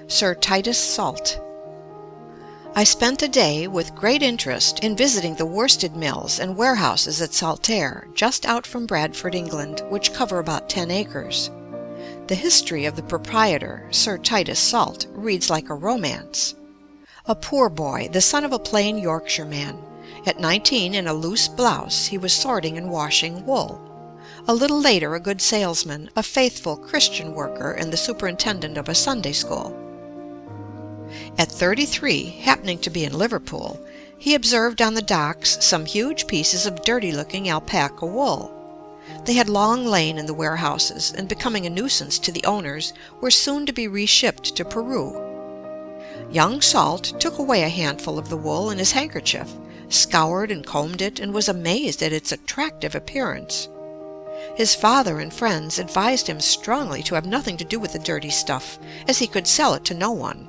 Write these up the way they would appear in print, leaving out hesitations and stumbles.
Sir Titus Salt. I spent a day with great interest in visiting the worsted mills and warehouses at Saltaire, just out from Bradford, England, which cover about 10 acres. The history of the proprietor, Sir Titus Salt, reads like a romance. A poor boy, the son of a plain Yorkshireman. At 19, in a loose blouse, he was sorting and washing wool. A little later, a good salesman, a faithful Christian worker, and the superintendent of a Sunday school. At 33, happening to be in Liverpool, he observed on the docks some huge pieces of dirty-looking alpaca wool. They had long lain in the warehouses, and becoming a nuisance to the owners, were soon to be reshipped to Peru. Young Salt took away a handful of the wool in his handkerchief, scoured and combed it, and was amazed at its attractive appearance. His father and friends advised him strongly to have nothing to do with the dirty stuff, as he could sell it to no one,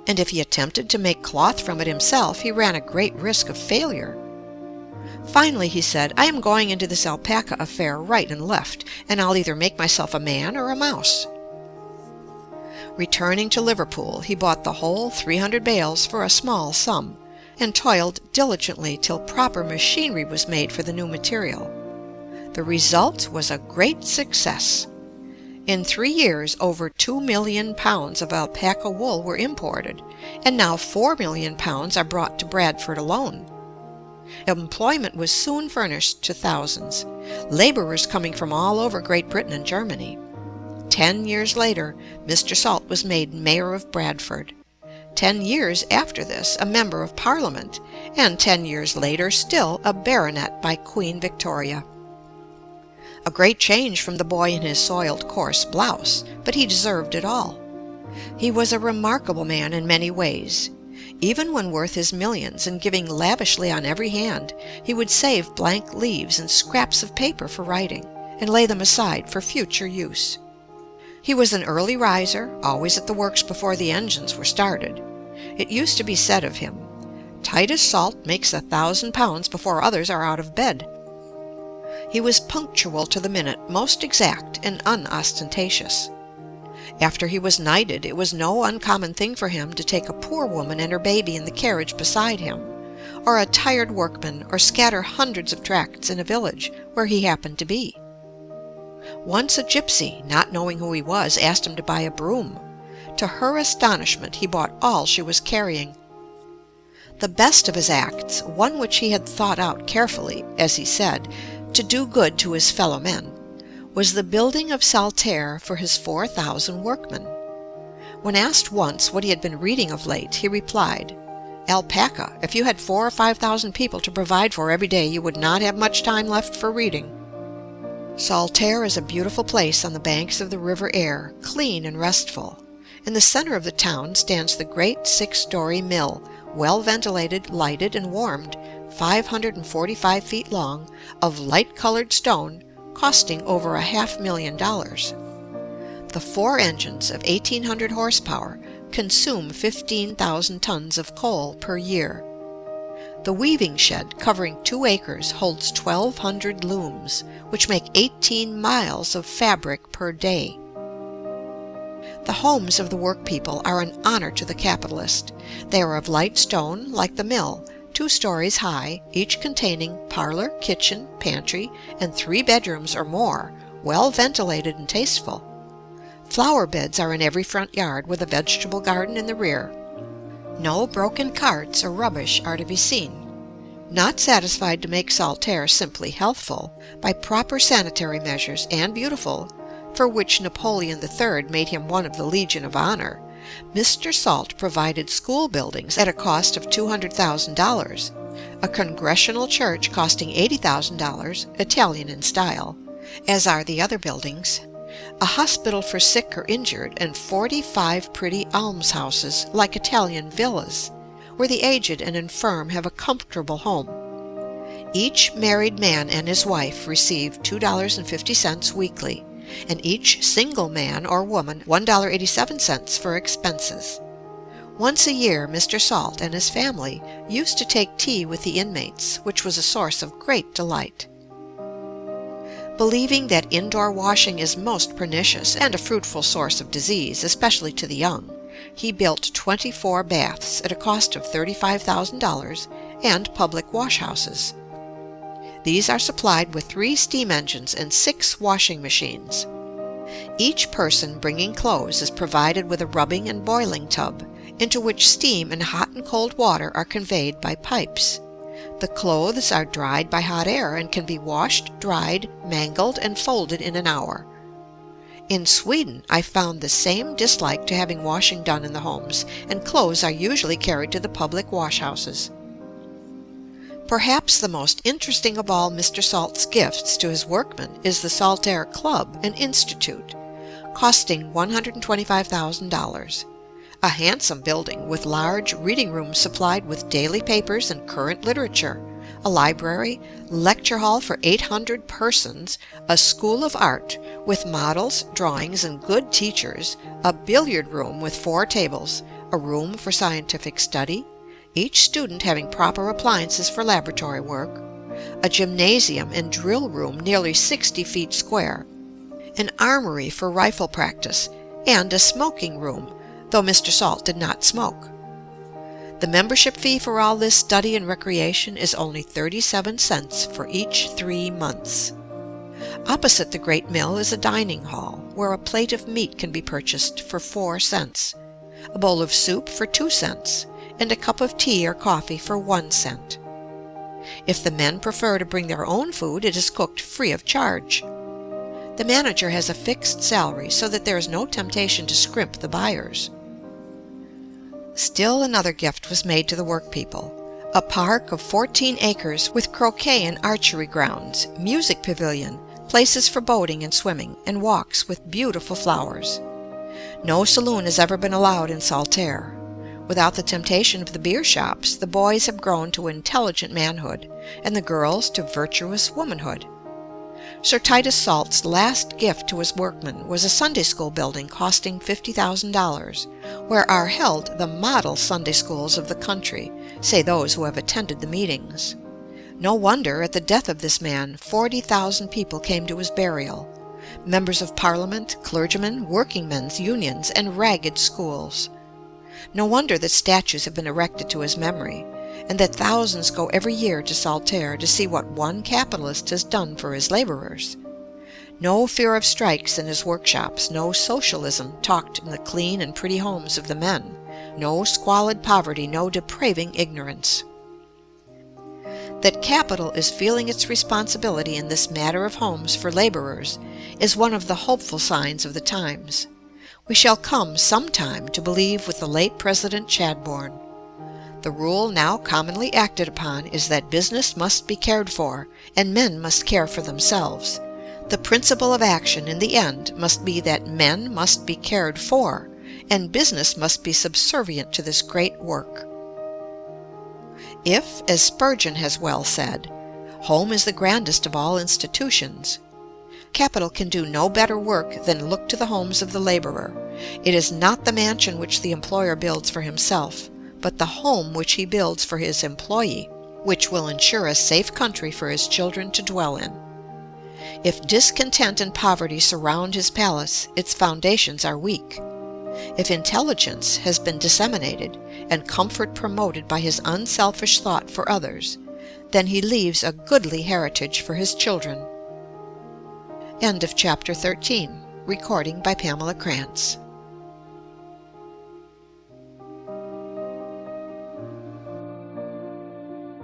and if he attempted to make cloth from it himself, he ran a great risk of failure. Finally he said, "I am going into this alpaca affair right and left, and I'll either make myself a man or a mouse." Returning to Liverpool, he bought the whole 300 bales for a small sum, and toiled diligently till proper machinery was made for the new material. The result was a great success. In 3 years over 2 million pounds of alpaca wool were imported, and now 4 million pounds are brought to Bradford alone. Employment was soon furnished to thousands, laborers coming from all over Great Britain and Germany. 10 years later, Mr. Salt was made Mayor of Bradford. 10 years after this, a Member of Parliament, and 10 years later still a baronet by Queen Victoria. A great change from the boy in his soiled coarse blouse, but he deserved it all. He was a remarkable man in many ways. Even when worth his millions and giving lavishly on every hand, he would save blank leaves and scraps of paper for writing, and lay them aside for future use. He was an early riser, always at the works before the engines were started. It used to be said of him, "Titus Salt makes 1,000 pounds before others are out of bed." He was punctual to the minute, most exact, and unostentatious. After he was knighted, it was no uncommon thing for him to take a poor woman and her baby in the carriage beside him, or a tired workman, or scatter hundreds of tracts in a village where he happened to be. Once a gypsy, not knowing who he was, asked him to buy a broom. To her astonishment, he bought all she was carrying. The best of his acts, one which he had thought out carefully, as he said, to do good to his fellow men, was the building of Saltaire for his 4,000 workmen. When asked once what he had been reading of late, he replied, "Alpaca, if you had 4,000 or 5,000 people to provide for every day, you would not have much time left for reading." Saltaire is a beautiful place on the banks of the River Aire, clean and restful. In the center of the town stands the great 6-story mill, well ventilated, lighted, and warmed, 545 feet long, of light-colored stone, costing over $500,000. The 4 engines of 1,800 horsepower consume 15,000 tons of coal per year. The weaving shed, covering 2 acres, holds 1,200 looms, which make 18 miles of fabric per day. The homes of the workpeople are an honor to the capitalist. They are of light stone, like the mill, 2 stories high, each containing parlor, kitchen, pantry, and 3 bedrooms or more, well ventilated and tasteful. Flower beds are in every front yard, with a vegetable garden in the rear. No broken carts or rubbish are to be seen. Not satisfied to make Saltaire simply healthful, by proper sanitary measures, and beautiful, for which Napoleon III made him one of the Legion of Honor, Mr. Salt provided school buildings at a cost of $200,000, a congregational church costing $80,000, Italian in style, as are the other buildings, a hospital for sick or injured, and 45 pretty almshouses, like Italian villas, where the aged and infirm have a comfortable home. Each married man and his wife receive $2.50 weekly, and each single man or woman $1.87 for expenses. Once a year Mr. Salt and his family used to take tea with the inmates, which was a source of great delight. Believing that indoor washing is most pernicious and a fruitful source of disease, especially to the young, he built 24 baths at a cost of $35,000 and public washhouses. These are supplied with 3 steam engines and 6 washing machines. Each person bringing clothes is provided with a rubbing and boiling tub, into which steam and hot and cold water are conveyed by pipes. The clothes are dried by hot air and can be washed, dried, mangled, and folded in an hour. In Sweden, I found the same dislike to having washing done in the homes, and clothes are usually carried to the public washhouses. Perhaps the most interesting of all Mr. Salt's gifts to his workmen is the Saltaire Club and Institute, costing $125,000. A handsome building with large reading rooms supplied with daily papers and current literature, a library, lecture hall for 800 persons, a school of art with models, drawings, and good teachers, a billiard room with 4 tables, a room for scientific study, each student having proper appliances for laboratory work, a gymnasium and drill room nearly 60 feet square, an armory for rifle practice, and a smoking room, though Mr. Salt did not smoke. The membership fee for all this study and recreation is only 37 cents for each 3 months. Opposite the great mill is a dining hall, where a plate of meat can be purchased for 4 cents, a bowl of soup for 2 cents, and a cup of tea or coffee for 1 cent. If the men prefer to bring their own food, it is cooked free of charge. The manager has a fixed salary so that there is no temptation to scrimp the buyers. Still another gift was made to the workpeople: a park of 14 acres with croquet and archery grounds, music pavilion, places for boating and swimming, and walks with beautiful flowers. No saloon has ever been allowed in Saltaire. Without the temptation of the beer shops, the boys have grown to intelligent manhood, and the girls to virtuous womanhood. Sir Titus Salt's last gift to his workmen was a Sunday school building costing $50,000, where are held the model Sunday schools of the country, say those who have attended the meetings. No wonder, at the death of this man, 40,000 people came to his burial: members of Parliament, clergymen, workingmen's unions, and ragged schools. No wonder that statues have been erected to his memory, and that thousands go every year to Saltaire to see what one capitalist has done for his laborers. No fear of strikes in his workshops, no socialism talked in the clean and pretty homes of the men, no squalid poverty, no depraving ignorance. That capital is feeling its responsibility in this matter of homes for laborers is one of the hopeful signs of the times. We shall come some time to believe with the late President Chadbourne. The rule now commonly acted upon is that business must be cared for, and men must care for themselves. The principle of action in the end must be that men must be cared for, and business must be subservient to this great work. If, as Spurgeon has well said, home is the grandest of all institutions, capital can do no better work than look to the homes of the laborer. It is not the mansion which the employer builds for himself, but the home which he builds for his employee, which will ensure a safe country for his children to dwell in. If discontent and poverty surround his palace, its foundations are weak. If intelligence has been disseminated, and comfort promoted by his unselfish thought for others, then he leaves a goodly heritage for his children. End of chapter 13. Recording by Pamela Krantz.